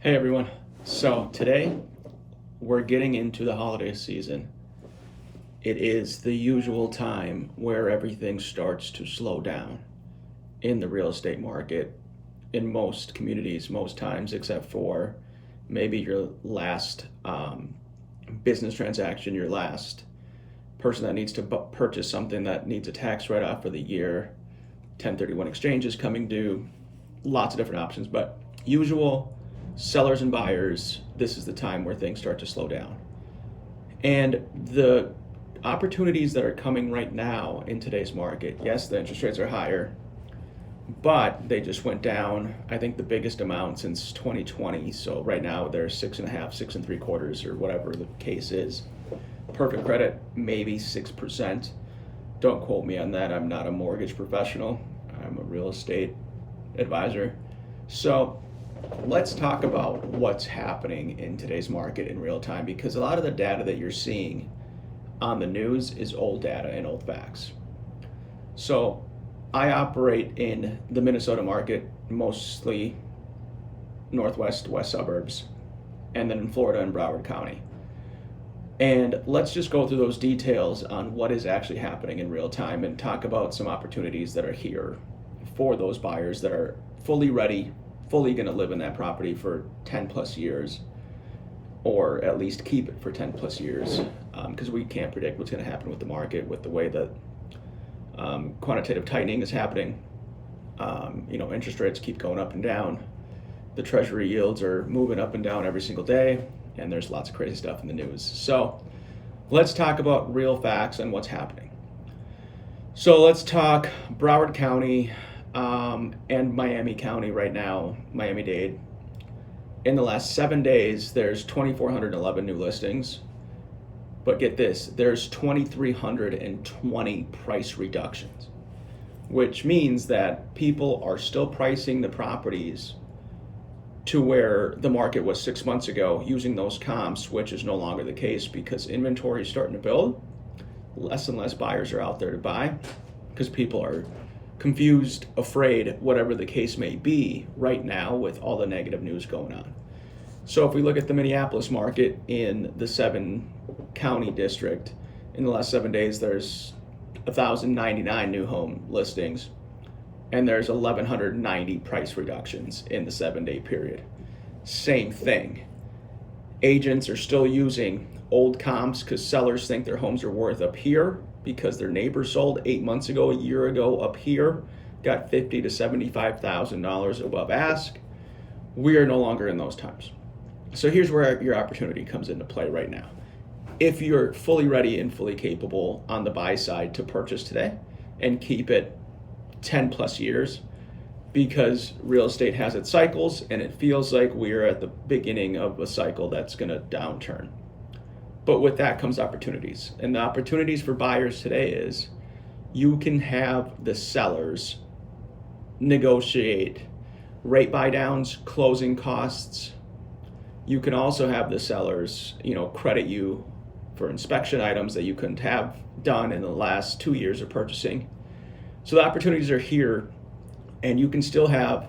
Hey everyone. So today we're getting into the holiday season. It is the usual time where everything starts to slow down in the real estate market in most communities, most times, except for maybe your last business transaction, your last person that needs to purchase something that needs a tax write off for the year, 1031 exchanges coming due, lots of different options, but usual sellers and buyers, this is the time where things start to slow down. And the opportunities that are coming right now in today's market, yes, the interest rates are higher, but they just went down, I think the biggest amount since 2020. So right now they're 6.5, 6.75, or whatever the case is. Perfect credit, maybe 6%. Don't quote me on that. I'm not a mortgage professional. I'm a real estate advisor. So let's talk about what's happening in today's market in real time, because a lot of the data that you're seeing on the news is old data and old facts. So I operate in the Minnesota market, mostly northwest, west suburbs, and then in Florida and Broward County. And let's just go through those details on what is actually happening in real time and talk about some opportunities that are here for those buyers that are fully ready, fully going to live in that property for 10 plus years, or at least keep it for 10 plus years, because we can't predict what's going to happen with the market, with the way that quantitative tightening is happening. Interest rates keep going up and down. The treasury yields are moving up and down every single day, and there's lots of crazy stuff in the news. So let's talk about real facts and what's happening. So let's talk Broward County and Miami County right now, Miami-Dade. In the last 7 days, there's 2,411 new listings. But get this, there's 2,320 price reductions, which means that people are still pricing the properties to where the market was 6 months ago using those comps, which is no longer the case because inventory is starting to build. Less and less buyers are out there to buy because people are confused, afraid, whatever the case may be right now with all the negative news going on. So if we look at the Minneapolis market in the 7-county district, in the last 7 days, there's 1,099 new home listings, and there's 1,190 price reductions in the 7-day period. Same thing. Agents are still using old comps because sellers think their homes are worth up here because their neighbor sold 8 months ago, a year ago up here, got $50,000 to $75,000 above ask. We are no longer in those times. So here's where your opportunity comes into play right now. If you're fully ready and fully capable on the buy side to purchase today and keep it 10 plus years, because real estate has its cycles and it feels like we're at the beginning of a cycle that's going to downturn. But with that comes opportunities. And the opportunities for buyers today is you can have the sellers negotiate rate buy downs, closing costs. You can also have the sellers, credit you for inspection items that you couldn't have done in the last 2 years of purchasing. So the opportunities are here, and you can still have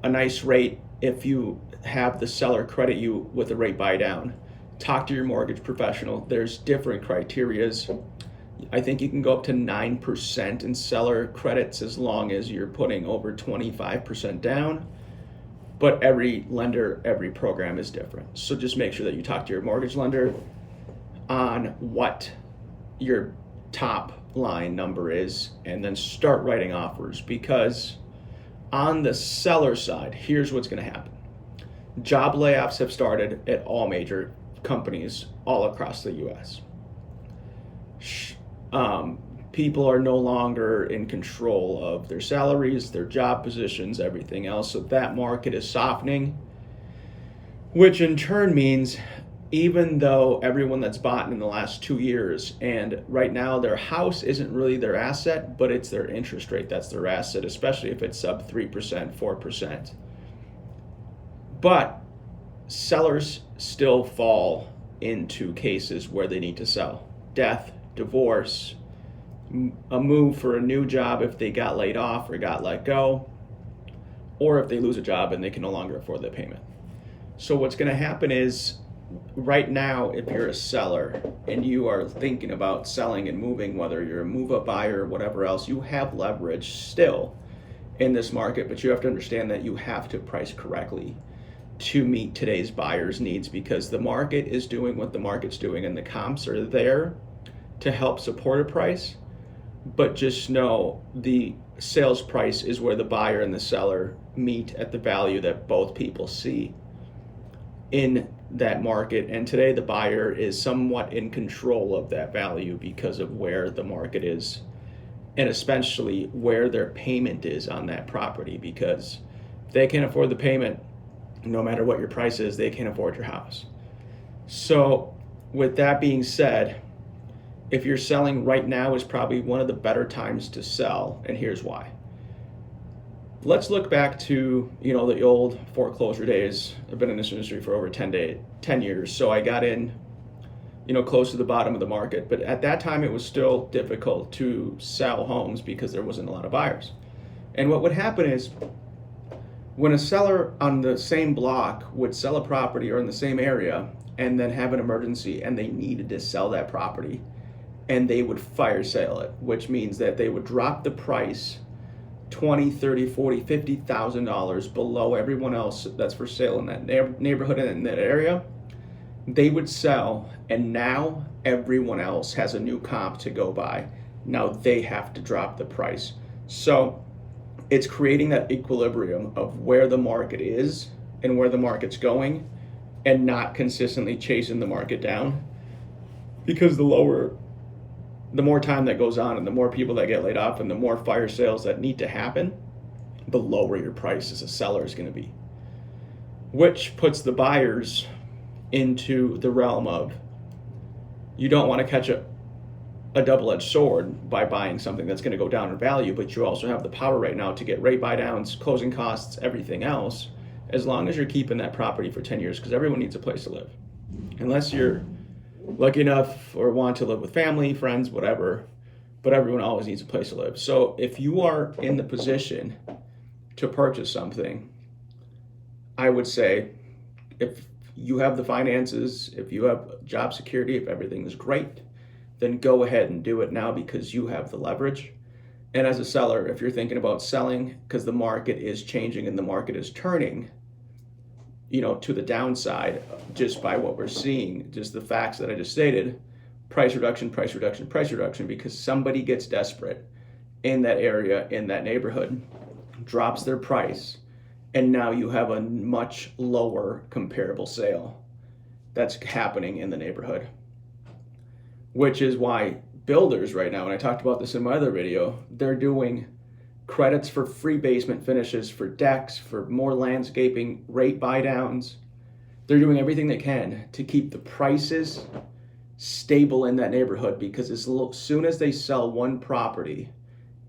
a nice rate if you have the seller credit you with a rate buy down. Talk to your mortgage professional. There's different criterias. I think you can go up to 9% in seller credits as long as you're putting over 25% down. But every lender, every program is different. So just make sure that you talk to your mortgage lender on what your top line number is, and then start writing offers, because on the seller side, here's what's going to happen. Job layoffs have started at all major companies all across the U.S. People are no longer in control of their salaries, their job positions, everything else. So that market is softening, which in turn means even though everyone that's bought in the last 2 years, and right now their house isn't really their asset, but it's their interest rate that's their asset, especially if it's sub 3%, 4%. But sellers still fall into cases where they need to sell. Death, divorce, a move for a new job if they got laid off or got let go, or if they lose a job and they can no longer afford the payment. So what's going to happen is right now, if you're a seller and you are thinking about selling and moving, whether you're a move-up buyer or whatever else, you have leverage still in this market, but you have to understand that you have to price correctly to meet today's buyers' needs, because the market is doing what the market's doing and the comps are there to help support a price. But just know the sales price is where the buyer and the seller meet at the value that both people see in that market. And today the buyer is somewhat in control of that value because of where the market is, and especially where their payment is on that property, because if they can't afford the payment, no matter what your price is, they can't afford your house. So with that being said, if you're selling right now is probably one of the better times to sell, and here's why. Let's look back to, the old foreclosure days. I've been in this industry for over 10 years, so I got in, close to the bottom of the market. But at that time, it was still difficult to sell homes because there wasn't a lot of buyers. And what would happen is, when a seller on the same block would sell a property or in the same area and then have an emergency and they needed to sell that property, and they would fire sale it, which means that they would drop the price $20, $30, $40, $50,000 below everyone else that's for sale in that neighborhood and in that area. They would sell, and now everyone else has a new comp to go by. Now they have to drop the price. So it's creating that equilibrium of where the market is and where the market's going, and not consistently chasing the market down, because the more time that goes on and the more people that get laid off and the more fire sales that need to happen, the lower your price as a seller is going to be, which puts the buyers into the realm of, you don't want to catch a double-edged sword by buying something that's going to go down in value, but you also have the power right now to get rate buy downs, closing costs, everything else, as long as you're keeping that property for 10 years, because everyone needs a place to live. Unless you're lucky enough or want to live with family, friends, whatever, but everyone always needs a place to live. So if you are in the position to purchase something, I would say, if you have the finances, if you have job security, if everything is great, then go ahead and do it now, because you have the leverage. And as a seller, if you're thinking about selling because the market is changing and the market is turning, to the downside, just by what we're seeing, just the facts that I just stated, price reduction, price reduction, price reduction, because somebody gets desperate in that area, in that neighborhood, drops their price, and now you have a much lower comparable sale that's happening in the neighborhood. Which is why builders right now, and I talked about this in my other video, they're doing credits for free basement finishes, for decks, for more landscaping, rate buy downs. They're doing everything they can to keep the prices stable in that neighborhood, because as soon as they sell one property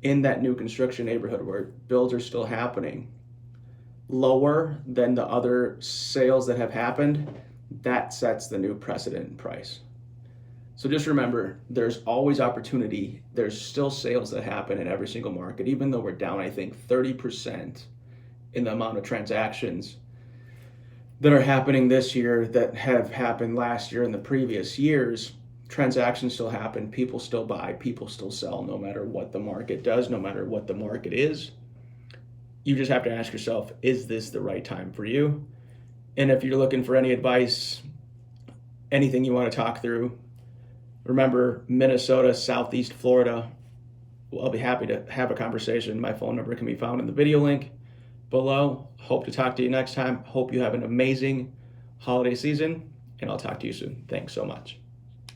in that new construction neighborhood where builds are still happening lower than the other sales that have happened, that sets the new precedent in price. So just remember, there's always opportunity. There's still sales that happen in every single market, even though we're down, I think, 30% in the amount of transactions that are happening this year that have happened last year and the previous years. Transactions still happen, people still buy, people still sell, no matter what the market does, no matter what the market is. You just have to ask yourself, is this the right time for you? And if you're looking for any advice, anything you want to talk through, remember, Minnesota, Southeast Florida, I'll be happy to have a conversation. My phone number can be found in the video link below. Hope to talk to you next time. Hope you have an amazing holiday season, and I'll talk to you soon. Thanks so much.